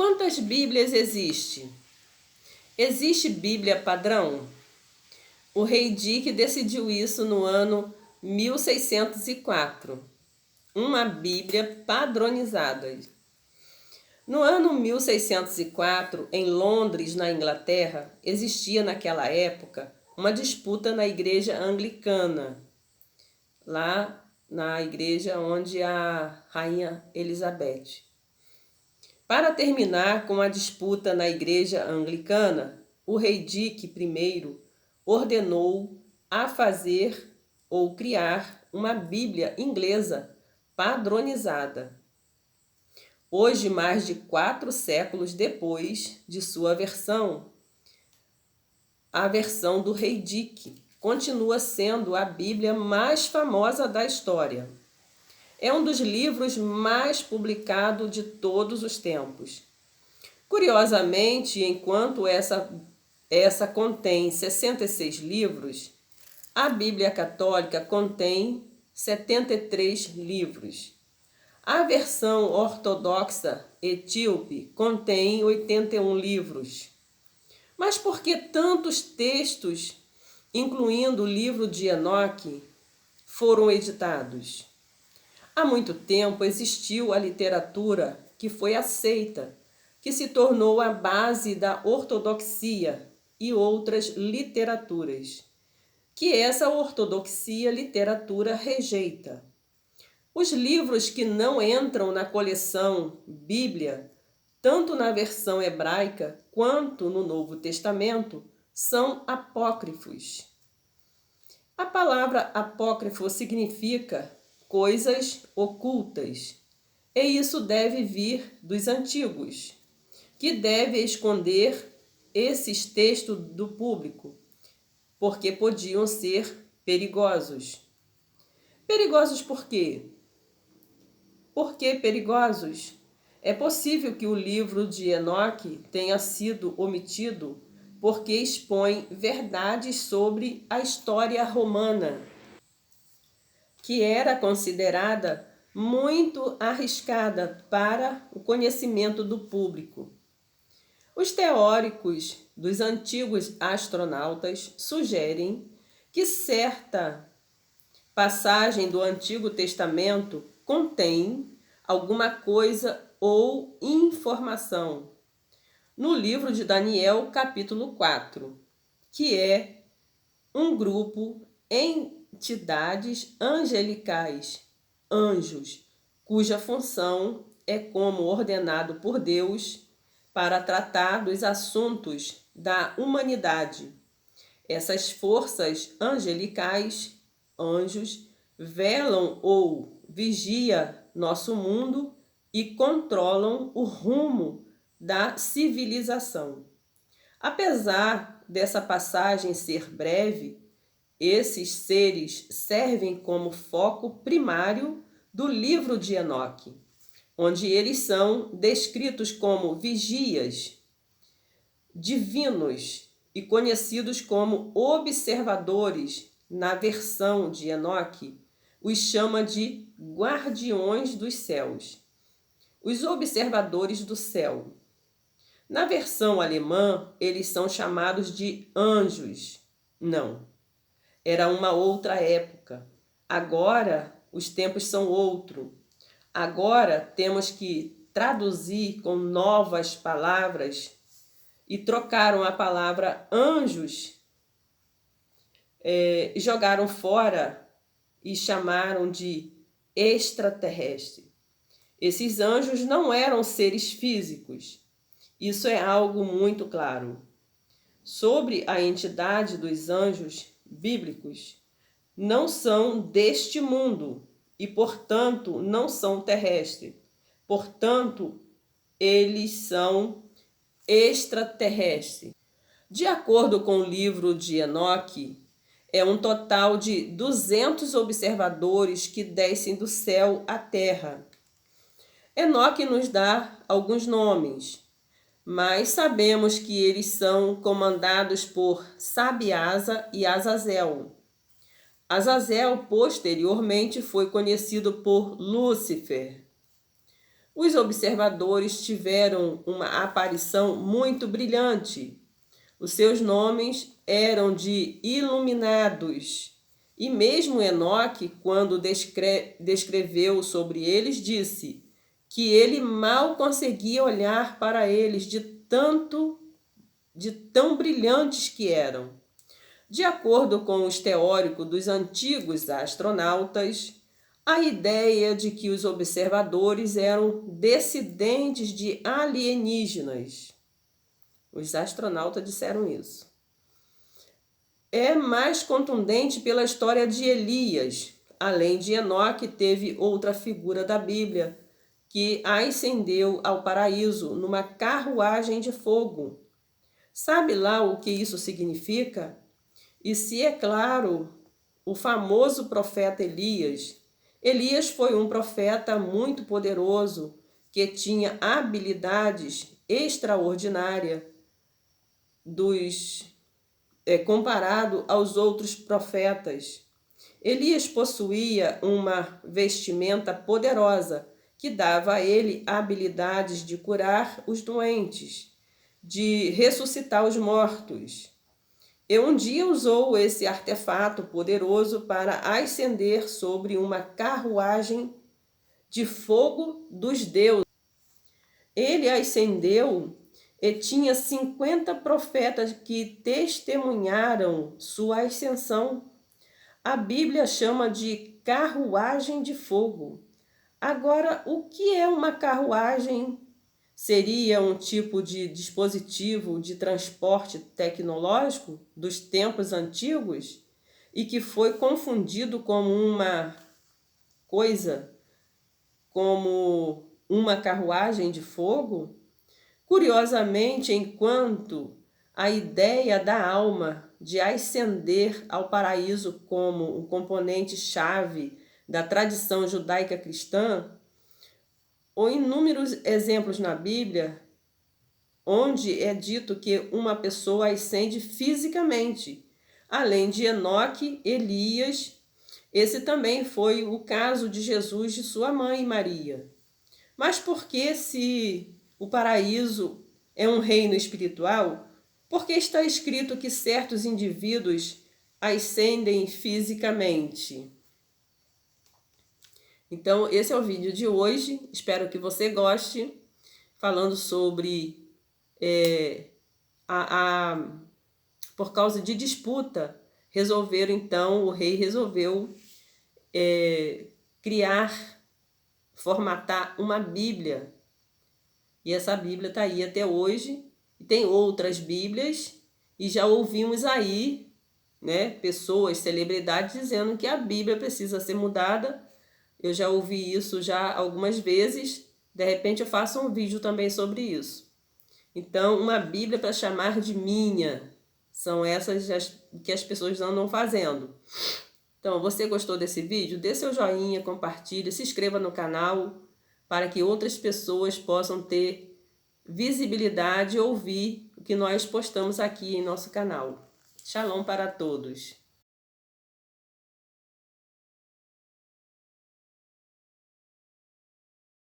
Quantas Bíblias existe? Existe Bíblia padrão? O rei Dick decidiu isso no ano 1604. Uma Bíblia padronizada. No ano 1604, em Londres, na Inglaterra, existia naquela época uma disputa na igreja anglicana, lá na igreja onde a rainha Elizabeth. Para terminar com a disputa na igreja anglicana, o rei Dick I ordenou a fazer ou criar uma Bíblia inglesa padronizada. Hoje, mais de 4 séculos depois de sua versão, a versão do rei Dick continua sendo a Bíblia mais famosa da história. É um dos livros mais publicados de todos os tempos. Curiosamente, enquanto essa contém 66 livros, a Bíblia Católica contém 73 livros. A versão ortodoxa etíope contém 81 livros. Mas por que tantos textos, incluindo o livro de Enoque, foram editados? Há muito tempo existiu a literatura que foi aceita, que se tornou a base da ortodoxia e outras literaturas, que essa ortodoxia literatura rejeita. Os livros que não entram na coleção Bíblia, tanto na versão hebraica quanto no Novo Testamento, são apócrifos. A palavra apócrifo significa coisas ocultas, e isso deve vir dos antigos, que deve esconder esses textos do público, porque podiam ser perigosos. Perigosos por quê? Por que perigosos? É possível que o livro de Enoque tenha sido omitido porque expõe verdades sobre a história romana, que era considerada muito arriscada para o conhecimento do público. Os teóricos dos antigos astronautas sugerem que certa passagem do Antigo Testamento contém alguma coisa ou informação no livro de Daniel, capítulo 4, que é um grupo entidades angelicais, anjos, cuja função é como ordenado por Deus para tratar dos assuntos da humanidade. Essas forças angelicais, anjos, velam ou vigiam nosso mundo e controlam o rumo da civilização. Apesar dessa passagem ser breve, esses seres servem como foco primário do livro de Enoque, onde eles são descritos como vigias divinos e conhecidos como observadores. Na versão de Enoque, os chama de guardiões dos céus, os observadores do céu. Na versão alemã, eles são chamados de anjos. Não, era uma outra época. Agora, os tempos são outro. Agora, temos que traduzir com novas palavras e trocaram a palavra anjos, jogaram fora e chamaram de extraterrestre. Esses anjos não eram seres físicos. Isso é algo muito claro. Sobre a entidade dos anjos bíblicos, não são deste mundo e, portanto, não são terrestres. Portanto, eles são extraterrestres. De acordo com o livro de Enoque, é um total de 200 observadores que descem do céu à terra. Enoque nos dá alguns nomes, mas sabemos que eles são comandados por Sabiasa e Azazel. Azazel posteriormente foi conhecido por Lúcifer. Os observadores tiveram uma aparição muito brilhante. Os seus nomes eram de iluminados. E mesmo Enoque, quando descreveu sobre eles, disse que ele mal conseguia olhar para eles de tão brilhantes que eram. De acordo com os teóricos dos antigos astronautas, a ideia de que os observadores eram descendentes de alienígenas. Os astronautas disseram isso. É mais contundente pela história de Elias. Além de Enoque, teve outra figura da Bíblia que ascendeu ao paraíso numa carruagem de fogo. Sabe lá o que isso significa? E se é claro, o famoso profeta Elias. Elias foi um profeta muito poderoso que tinha habilidades extraordinárias comparado aos outros profetas. Elias possuía uma vestimenta poderosa que dava a ele habilidades de curar os doentes, de ressuscitar os mortos. E um dia usou esse artefato poderoso para ascender sobre uma carruagem de fogo dos deuses. Ele ascendeu e tinha 50 profetas que testemunharam sua ascensão. A Bíblia chama de carruagem de fogo. Agora, o que é uma carruagem? Seria um tipo de dispositivo de transporte tecnológico dos tempos antigos e que foi confundido como uma coisa, como uma carruagem de fogo? Curiosamente, enquanto a ideia da alma de ascender ao paraíso como um componente-chave da tradição judaica cristã, ou inúmeros exemplos na Bíblia, onde é dito que uma pessoa ascende fisicamente. Além de Enoque, Elias, esse também foi o caso de Jesus e de sua mãe Maria. Mas por que, se o paraíso é um reino espiritual, por que está escrito que certos indivíduos ascendem fisicamente? Então, esse é o vídeo de hoje. Espero que você goste, falando sobre por causa de disputa, o rei resolveu formatar uma Bíblia. E essa Bíblia está aí até hoje. E tem outras Bíblias, e já ouvimos aí, pessoas, celebridades, dizendo que a Bíblia precisa ser mudada. Eu já ouvi isso já algumas vezes. De repente eu faço um vídeo também sobre isso. Então, uma Bíblia para chamar de minha. São essas que as pessoas andam fazendo. Então, você gostou desse vídeo? Dê seu joinha, compartilhe, se inscreva no canal para que outras pessoas possam ter visibilidade e ouvir o que nós postamos aqui em nosso canal. Shalom para todos!